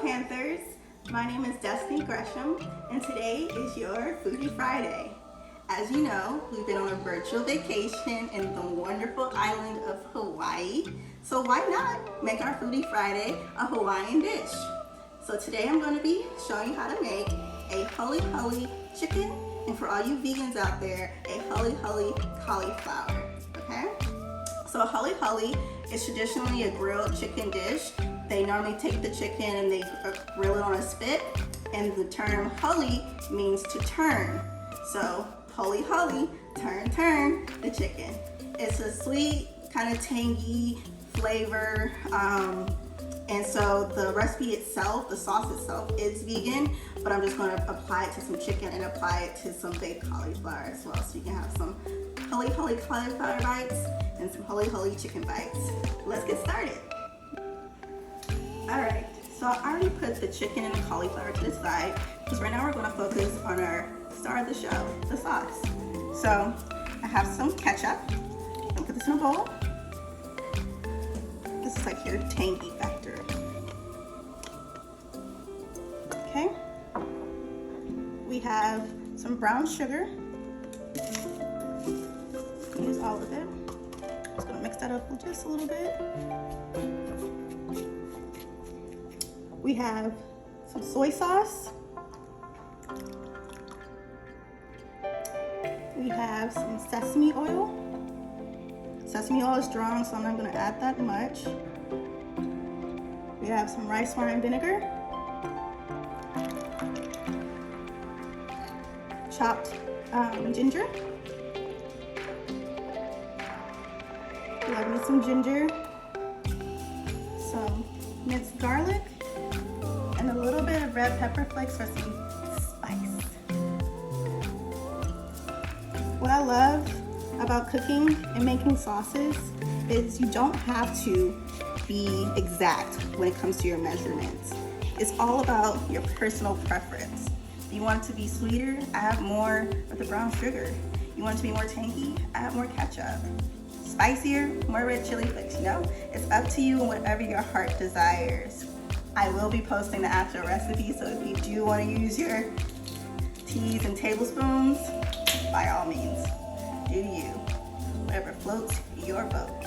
Panthers. My name is Destiny Gresham, and today is your Foodie Friday. As you know, we've been on a virtual vacation in the wonderful island of Hawaii, so why not make our Foodie Friday a Hawaiian dish? So today I'm going to be showing you how to make a huli huli chicken, and for all you vegans out there, a huli huli cauliflower, okay? So a huli huli is traditionally a grilled chicken dish. They normally take the chicken and they grill it on a spit, and the term huli means to turn. So huli huli, turn the chicken. It's a sweet, kind of tangy flavor, and so the recipe itself, the sauce itself is vegan, but I'm just going to apply it to some chicken and apply it to some baked cauliflower as well, so you can have some huli huli cauliflower bites and some huli huli chicken bites. Let's get started. Alright, so I already put the chicken and the cauliflower to the side, because right now we're going to focus on our star of the show, the sauce. So I have some ketchup. I'm going to put this in a bowl. This is like your tangy factor. Okay. We have some brown sugar. Use all of it. Just going to mix that up just a little bit. We have some soy sauce. We have some sesame oil. Sesame oil is strong, so I'm not going to add that much. We have some rice wine vinegar. Chopped ginger. We have some ginger. Some minced garlic. And a little bit of red pepper flakes for some spice. What I love about cooking and making sauces is you don't have to be exact when it comes to your measurements. It's all about your personal preference. If you want it to be sweeter, add more of the brown sugar. You want it to be more tangy, add more ketchup. Spicier, more red chili flakes, you know? It's up to you and whatever your heart desires. I will be posting the actual recipe, so if you do want to use your teas and tablespoons, by all means, do you. Whatever floats your boat.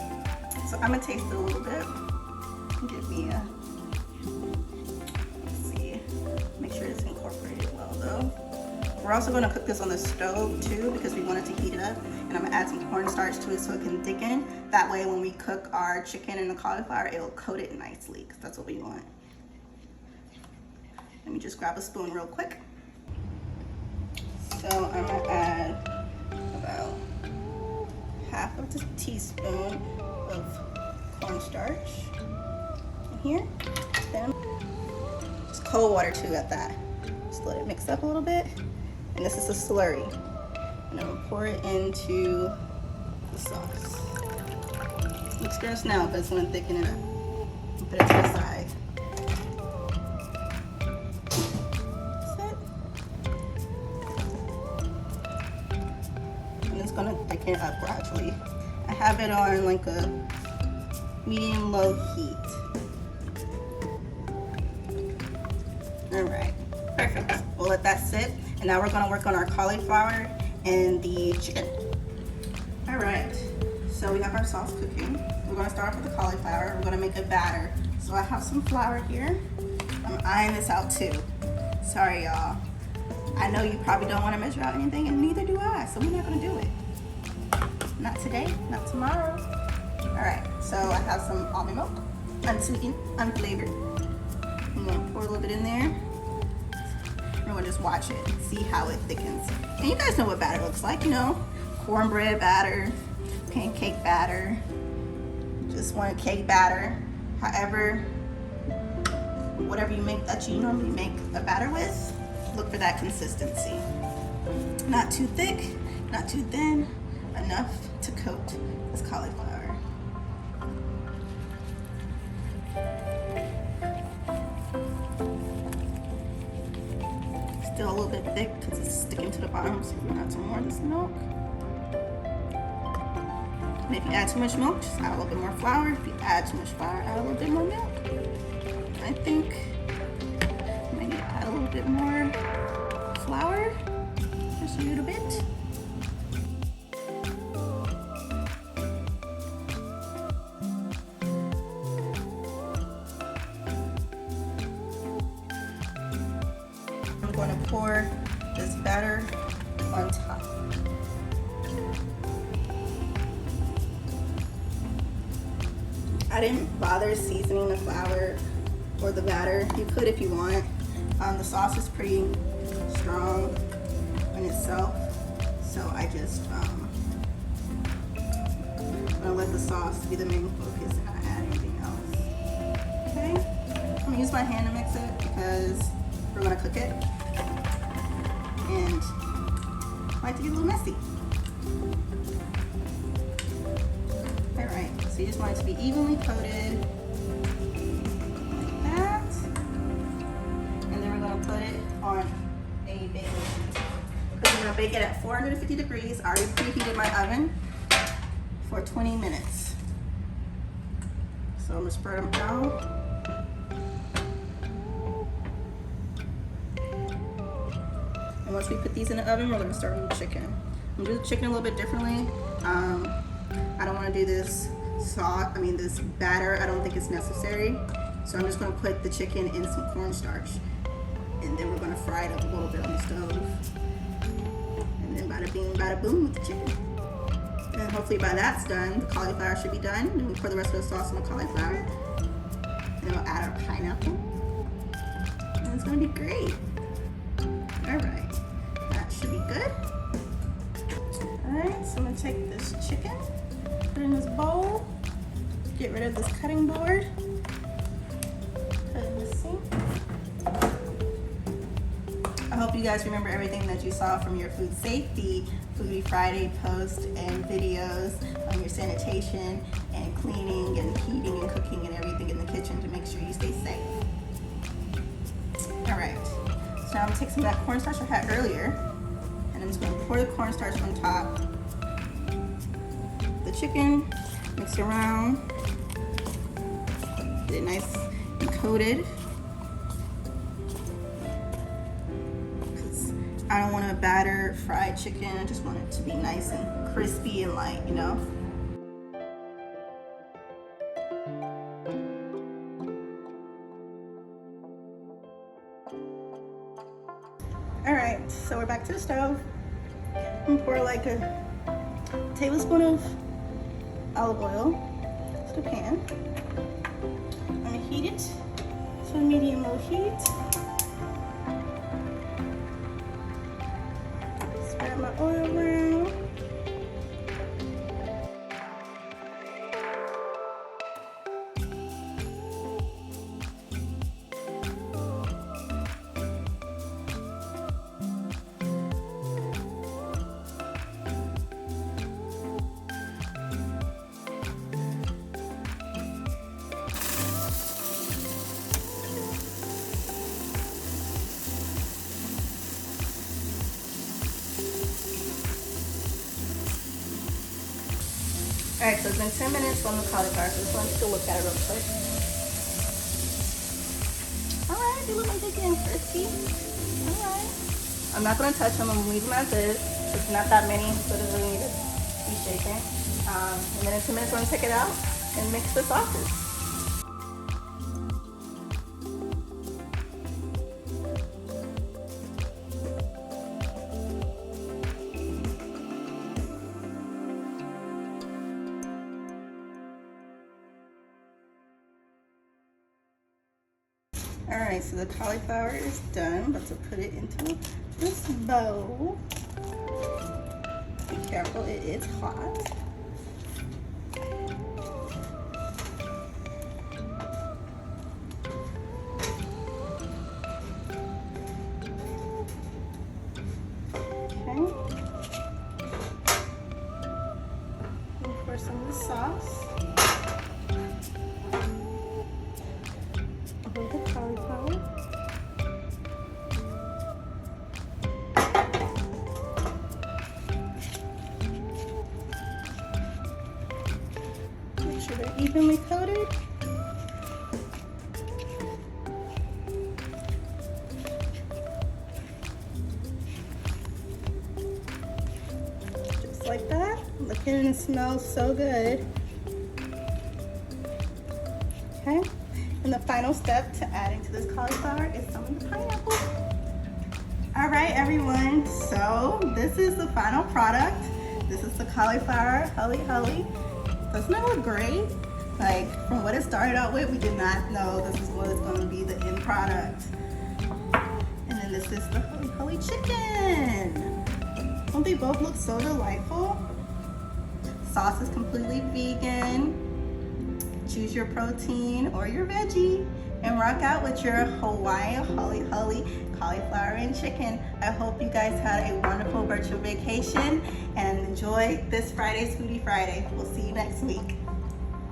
So I'm going to taste it a little bit. Give me a, let's see, make sure it's incorporated well though. We're also going to cook this on the stove too, because we want it to heat up, and I'm going to add some cornstarch to it so it can thicken. That way when we cook our chicken and the cauliflower, it'll coat it nicely, because that's what we want. Let me just grab a spoon real quick. So I'm gonna add about half of a teaspoon of cornstarch in here. Then just cold water too at that. Just let it mix up a little bit. And this is a slurry. And I'm gonna pour it into the sauce. Looks gross now, but it's gonna thicken it up. Put it to the side. Gonna thicken it up gradually. I have it on like a medium-low heat. All right, perfect. We'll let that sit, and now we're gonna work on our cauliflower and the chicken. All right, so we have our sauce cooking. We're gonna start off with the cauliflower. We're gonna make a batter. So I have some flour here. I'm eyeing this out too. Sorry, y'all. I know you probably don't want to measure out anything, and neither do I, so we're not gonna do it. Not today, not tomorrow. All right, so I have some almond milk, unsweetened, unflavored. I'm gonna pour a little bit in there. We're gonna just watch it, see how it thickens. And you guys know what batter looks like, you know, cornbread batter, pancake batter, just want a cake batter, however, whatever you make that you normally make a batter with, look for that consistency. Not too thick, not too thin, enough to coat this cauliflower. Still a little bit thick because it's sticking to the bottom, so we're gonna add some more of this milk. And if you add too much milk, just add a little bit more flour. If you add too much flour, add a little bit more milk. I think add a little bit more flour, just a little bit. I'm going to pour this batter on top. I didn't bother seasoning the flour or the batter. You could if you want. The sauce is pretty strong in itself, so I just I'm gonna let the sauce be the main focus and not add anything else. Okay, I'm gonna use my hand to mix it because we're gonna cook it, and I like to get a little messy. All right, so you just want it to be evenly coated. Put it on a baking sheet. We're gonna bake it at 450 degrees. I already preheated my oven for 20 minutes. So I'm gonna spread them out. And once we put these in the oven, we're gonna start with the chicken. I'm gonna do the chicken a little bit differently. I don't wanna do this this batter. I don't think it's necessary. So I'm just gonna put the chicken in some cornstarch. And then we're gonna fry it up a little bit on the stove. And then bada bing, bada boom with the chicken. And hopefully by that's done, the cauliflower should be done. And we pour the rest of the sauce on the cauliflower. And we'll add our pineapple. And it's gonna be great. All right, that should be good. All right, so I'm gonna take this chicken, put it in this bowl, get rid of this cutting board, put it in the sink. I hope you guys remember everything that you saw from your food safety Foodie Friday posts and videos on your sanitation and cleaning and heating and cooking and everything in the kitchen to make sure you stay safe. All right, so now I'm gonna take some of that cornstarch I had earlier, and I'm just gonna pour the cornstarch on top. The chicken, mix it around, get it nice and coated. I don't want a batter fried chicken. I just want it to be nice and crispy and light, you know? All right, so we're back to the stove. I'm gonna pour like a tablespoon of olive oil to the pan. I'm gonna heat it to a medium-low heat. Spread my oil around. All right, so it's been 10 minutes on the cauliflower, so just want to take a look at it real quick. All right, they look like they're getting crispy. All right. I'm not gonna touch them, I'm gonna leave them as is. It's not that many, so it doesn't really need to be shaken. And then in 2 minutes, we're gonna take it out and mix the sauces. All right, so the cauliflower is done. I'm about to put it into this bowl. Be careful, it is hot. Okay. And pour some of the sauce. The cauliflower. Make sure they're evenly coated. chicken and it smells so good. Okay, and the final step to adding to this cauliflower is some of the pineapple. All right, everyone, so this is the final product. This is the cauliflower Hully Hully. Doesn't it look great? Like, from what it started out with, we did not know this is what is going to be the end product. And then this is the Hully Hully chicken. Don't they both look so delightful? Sauce is completely vegan. Choose your protein or your veggie and rock out with your Hawaiian Hully Hully cauliflower and chicken. I hope you guys had a wonderful virtual vacation and enjoy this Friday's Foodie Friday. We'll see you next week.